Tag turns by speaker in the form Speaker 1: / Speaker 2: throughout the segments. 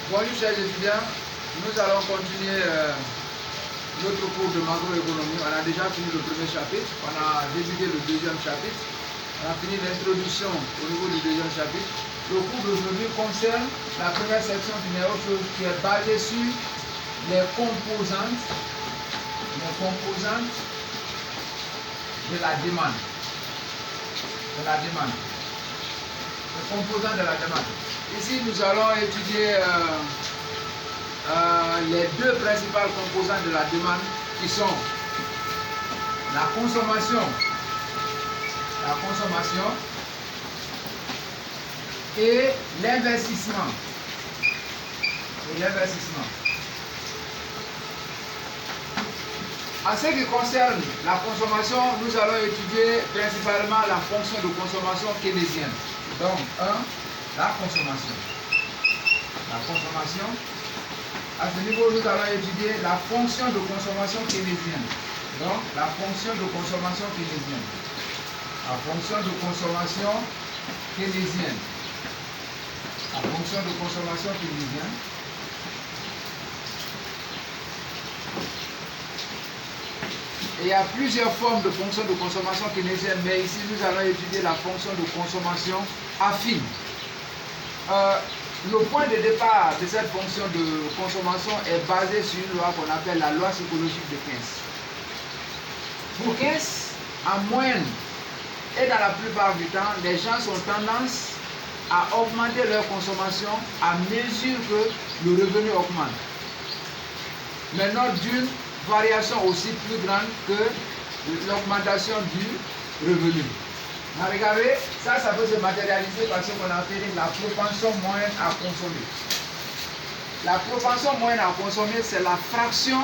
Speaker 1: Bonjour chers étudiants, nous allons continuer notre cours de macroéconomie. On a déjà fini le premier chapitre, on a débuté le deuxième chapitre, on a fini l'introduction au niveau du deuxième chapitre. Le cours d'aujourd'hui concerne la première section qui n'est autre chose qui est basée sur les composantes de la demande. Les composants de la demande. Ici, nous allons étudier les deux principales composantes de la demande qui sont la consommation et l'investissement. En ce qui concerne la consommation, nous allons étudier principalement la fonction de consommation keynésienne. Donc, la consommation. À ce niveau, nous allons étudier la fonction de consommation keynésienne. Donc, la fonction de consommation keynésienne. Et il y a plusieurs formes de fonction de consommation keynésienne, mais ici, nous allons étudier la fonction de consommation affine. Le point de départ de cette fonction de consommation est basé sur une loi qu'on appelle la loi psychologique de Keynes. Pour Keynes, en moyenne et dans la plupart du temps, les gens ont tendance à augmenter leur consommation à mesure que le revenu augmente. Maintenant, d'une variation aussi plus grande que l'augmentation du revenu. Regardez, ça peut se matérialiser par ce qu'on appelle la propension moyenne à consommer. La propension moyenne à consommer, c'est la fraction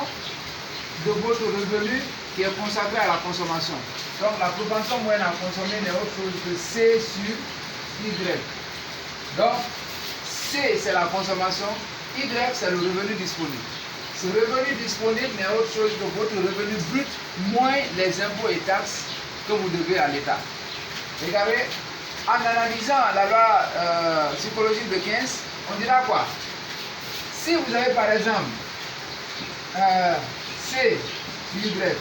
Speaker 1: de votre revenu qui est consacrée à la consommation. Donc la propension moyenne à consommer n'est autre chose que C sur Y. Donc C, c'est la consommation, Y, c'est le revenu disponible. Ce revenu disponible n'est autre chose que votre revenu brut moins les impôts et taxes que vous devez à l'État. Regardez, en analysant la loi psychologique de Keynes, on dira quoi? Si vous avez par exemple C, Y,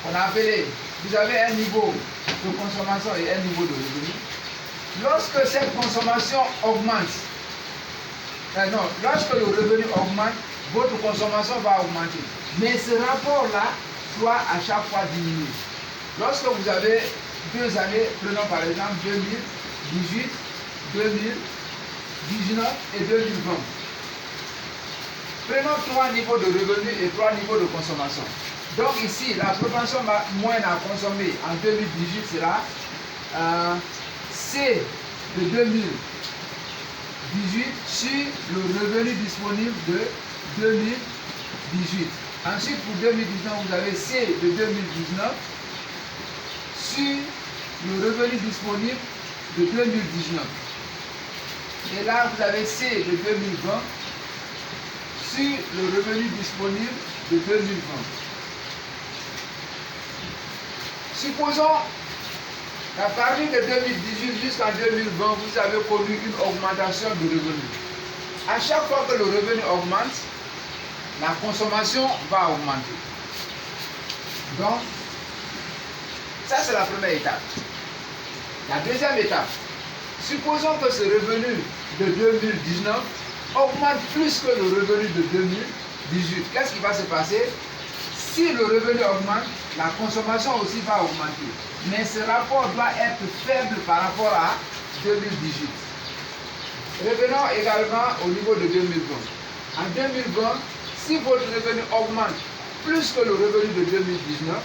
Speaker 1: on a appelé, vous avez un niveau de consommation et un niveau de revenu. Lorsque cette consommation augmente, lorsque le revenu augmente, votre consommation va augmenter. Mais ce rapport-là doit à chaque fois diminuer. Lorsque vous avez 2 années, prenons par exemple 2018, 2019 et 2020. Prenons 3 niveaux de revenus et 3 niveaux de consommation. Donc ici, la propension moyenne à consommer en 2018 sera C de 2018 sur le revenu disponible de 2018. Ensuite, pour 2019, vous avez C de 2019 sur le revenu disponible de 2019. Et là, vous avez C de 2020 sur le revenu disponible de 2020. Supposons qu'à partir de 2018 jusqu'en 2020, vous avez connu une augmentation de revenus. À chaque fois que le revenu augmente, la consommation va augmenter. Donc, ça c'est la première étape. La deuxième étape, supposons que ce revenu de 2019 augmente plus que le revenu de 2018. Qu'est-ce qui va se passer? Si le revenu augmente, la consommation aussi va augmenter. Mais ce rapport doit être faible par rapport à 2018. Revenons également au niveau de 2020. En 2020, si votre revenu augmente plus que le revenu de 2019,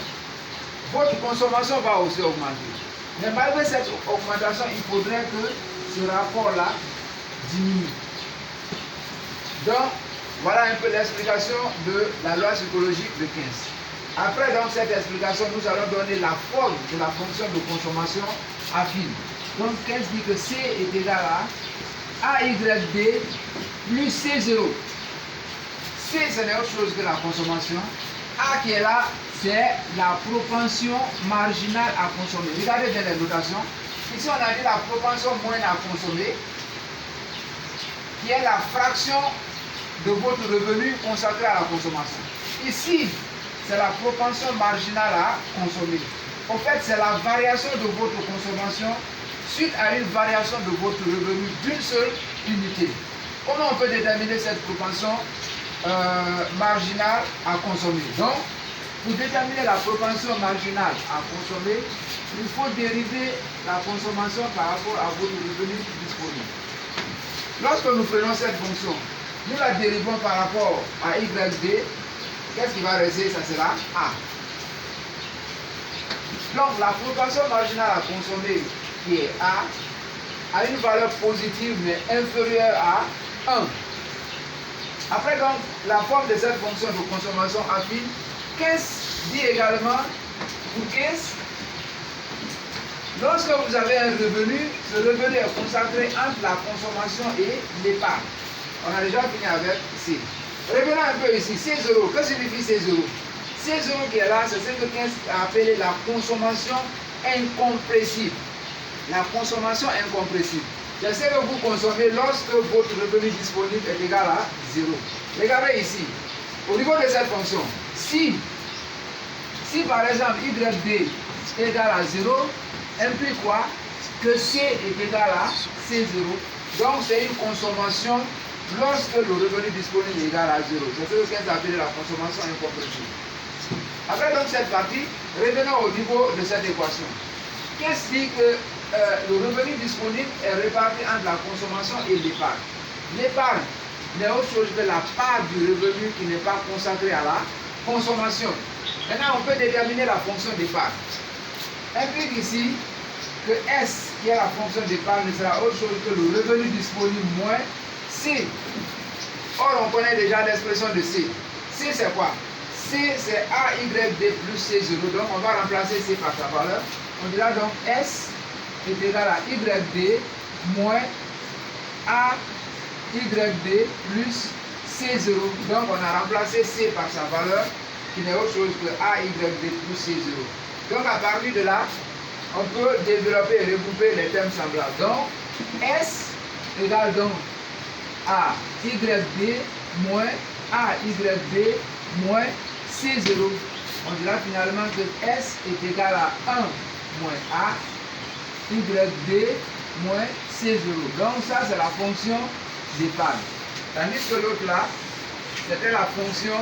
Speaker 1: votre consommation va aussi augmenter. Mais malgré cette augmentation, il faudrait que ce rapport-là diminue. Donc, voilà un peu l'explication de la loi psychologique de Keynes. Après donc cette explication, nous allons donner la forme de la fonction de consommation affine. Donc Keynes dit que C est égal à AYD plus C0. C, ce n'est autre chose que la consommation. A qui est là, c'est la propension marginale à consommer. Regardez bien les notations. Ici, on a dit la propension moyenne à consommer. qui est la fraction de votre revenu consacré à la consommation. Ici, c'est la propension marginale à consommer. En fait, c'est la variation de votre consommation suite à une variation de votre revenu d'une seule unité. Comment on peut déterminer cette propension marginale à consommer? Donc, pour déterminer la propension marginale à consommer, il faut dériver la consommation par rapport à votre revenu disponible. Lorsque nous prenons cette fonction, nous la dérivons par rapport à YD, qu'est-ce qui va rester? Ça sera A. Donc la propension marginale à consommer, qui est A, a une valeur positive mais inférieure à 1. Après donc, la forme de cette fonction de consommation affine, qu'est-ce dit également pour qu'est-ce? Lorsque vous avez un revenu, ce revenu est consacré entre la consommation et l'épargne. On a déjà fini avec C. Revenons un peu ici. C0, que signifie C0? C0 qui est là, c'est ce que Keynes a appelé la consommation incompressible. La consommation incompressible. C'est ce que vous consommez lorsque votre revenu disponible est égal à 0. Regardez ici. Au niveau de cette fonction, si par exemple YD est égal à 0, implique quoi? Que C est égal à C0. Donc c'est une consommation lorsque le revenu disponible est égal à 0. C'est ce que Keynes a appelé la consommation incompressible. Après donc cette partie, revenons au niveau de cette équation. Qu'est-ce qui dit que le revenu disponible est réparti entre la consommation et l'épargne? L'épargne n'est autre chose que la part du revenu qui n'est pas consacrée à la consommation. Maintenant, on peut déterminer la fonction d'épargne. Implique ici que S, qui est la fonction d'épargne, ne sera autre chose que le revenu disponible moins C. Or, on connaît déjà l'expression de C. C, c'est quoi? C, c'est AYD plus C0. Donc, on va remplacer C par sa valeur. On dira donc S est égal à YD moins AYD plus C0. Donc, on a remplacé C par sa valeur, qui n'est autre chose que AYD plus C0. Donc, à partir de là, on peut développer et regrouper les termes semblables. Donc, S égale donc AYD moins AYD moins C0. On dira finalement que S est égal à 1 moins A, YD moins C0. Donc ça c'est la fonction d'épargne. Tandis que l'autre là, c'était la fonction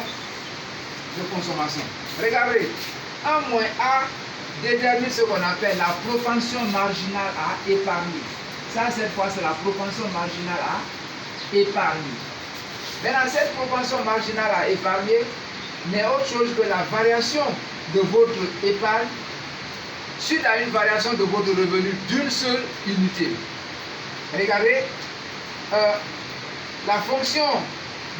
Speaker 1: de consommation. Regardez, 1 moins A détermine ce qu'on appelle la propension marginale à épargner. Ça cette fois c'est la propension marginale à épargner. Maintenant cette propension marginale à épargner n'est autre chose que la variation de votre épargne suite à une variation de votre revenu d'une seule unité. Regardez, la fonction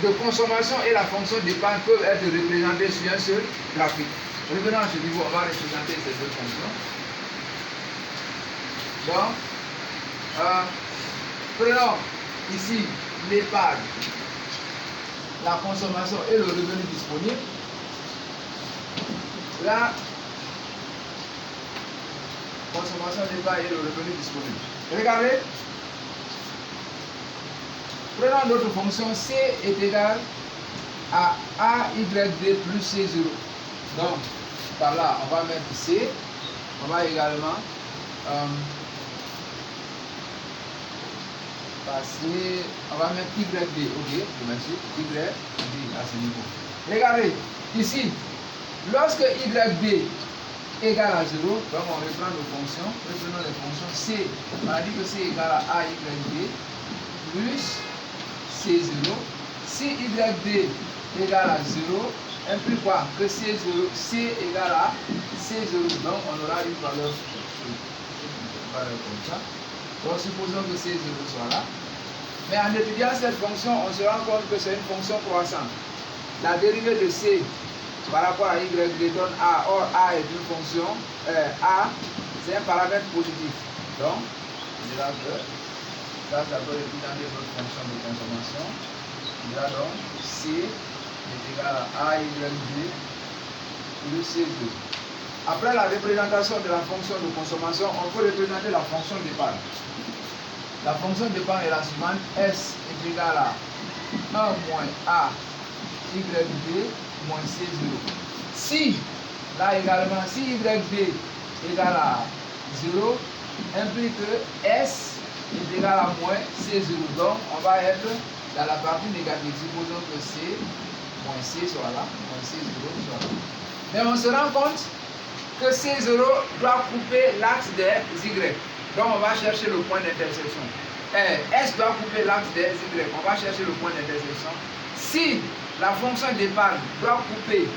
Speaker 1: de consommation et la fonction d'épargne peuvent être représentées sur un seul graphique. Revenons à ce niveau, on va représenter ces deux fonctions. Donc, prenons ici l'épargne, la consommation et le revenu disponible. La consommation d'épargne et le revenu disponible. Regardez. Prenons notre fonction C est égal à AYD plus C0. Donc, par là, on va mettre C. On va également passer. On va mettre YD. Ok, merci. YD à ce niveau. Regardez, ici, lorsque YD égale à 0, donc on reprend nos fonctions. Reprenons les fonctions C. On a dit que C égale à AYD plus C0. Si YD égale à 0, implique quoi? Que C0, C égale à C0. Donc on aura une valeur comme ça. Donc supposons que C0 soit là. Mais en étudiant cette fonction, on se rend compte que c'est une fonction croissante. La dérivée de C par rapport à YD donne A. Or A est une fonction, A c'est un paramètre positif. Donc, on dira que là, ça peut représenter notre fonction de consommation. On dira donc C est égal à AYD plus C2. Après la représentation de la fonction de consommation, on peut représenter la fonction d'épargne. La fonction d'épargne est la suivante. S est égale à 1 moins A YB moins C0. Si, là également, si YB égale à 0, implique que S est égal à moins C0. Donc, on va être dans la partie négative. Supposons que C moins C soit là, moins C0 soit là. Mais on se rend compte que C0 doit couper l'axe des Y. Donc, on va chercher le point d'intersection. S doit couper l'axe des Y. On va chercher le point d'intersection. Si la fonction d'épargne doit couper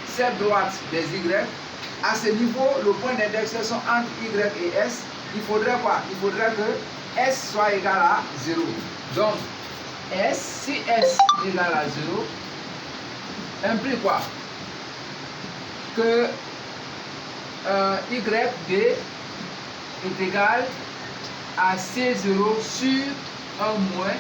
Speaker 1: cette droite des Y, à ce niveau, le point d'intersection entre Y et S, il faudrait quoi? Il faudrait que S soit égal à 0. Donc, S, si S est égal à 0, implique quoi? Que YB est égal à C0 sur 1 moins